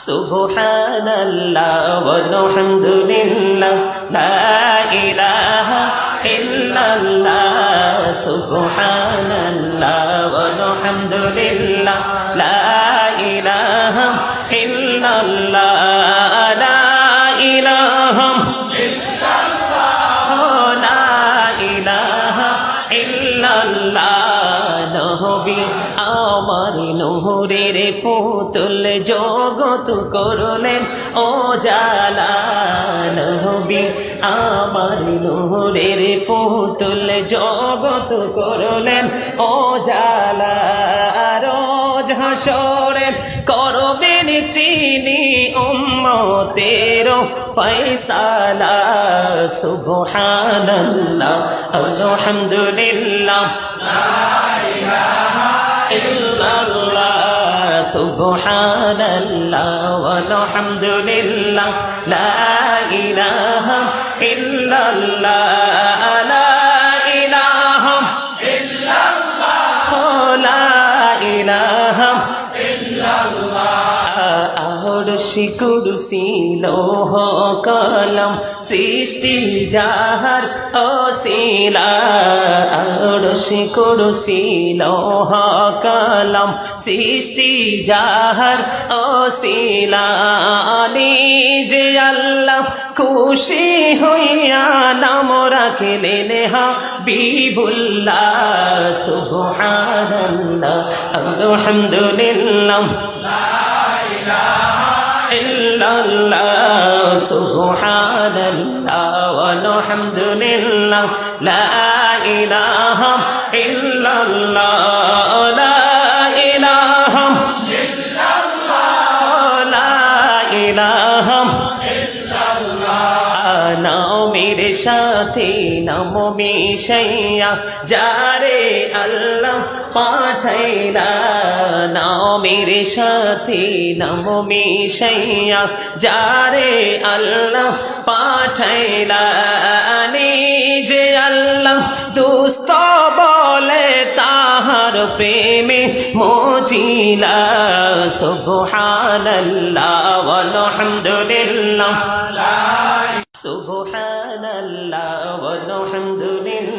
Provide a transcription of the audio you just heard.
সুবহানাল্লাহ ওয়ালহামদুলিল্লাহ লা ইলাহা ইল্লাল্লাহ সুবহানাল্লাহ ওয়ালহামদুলিল্লাহ লা ইলাহা ইল্লাল্লাহ লা ইলাহা নবী আমার নূরের ফুতুল জগত করলেন ও জালা নবী আমার নূরের ফুতুল জগত করলেন ও জালা রোজ হাসরে করবেন তিনি উম্মতের ফয়সালা সুবহানাল্লাহ আলহামদুলিল্লাহ সুবহানাল্লাহ ওয়ালহামদুলিল্লাহ লা ইলাহা ইল্লাল্লাহ লা ইলাহা ইল্লাল্লাহ লা ইলাহা আরশি কুরসি লৌহ কলম সৃষ্টি যাহার অসিলা আরশি কুরসি লৌহ কলম সৃষ্টি যাহার অসিলা নিজে আল্লাহ খুশি হইয়া নাম রাখিলেন হাবিবুল্লাহ সুবহানাল্লাহ আলহামদুলিল্লাহ ইল্লাল্লাহ সুবহানাল্লাহ ওয়ালহামদুলিল্লাহ লা ইলাহা ইল্লাল্লাহ লা ইলাহা ইল্লাল্লাহ লা ইলাহা নামের সাথে নাম মিশাইয়া যারে আল্লাহ পাঠাইলা নামের সাথে নাম মিশাইয়া যারে আল্লাহ পাঠাইলা নিজে আল্লাহ দুস্ত বলে তাহার প্রেমে মজিলা সুবহানাল্লাহ ওয়ালহামদুলিল্লাহ সুবহানাল্লাহ ওয়ালহামদুলিল্লাহ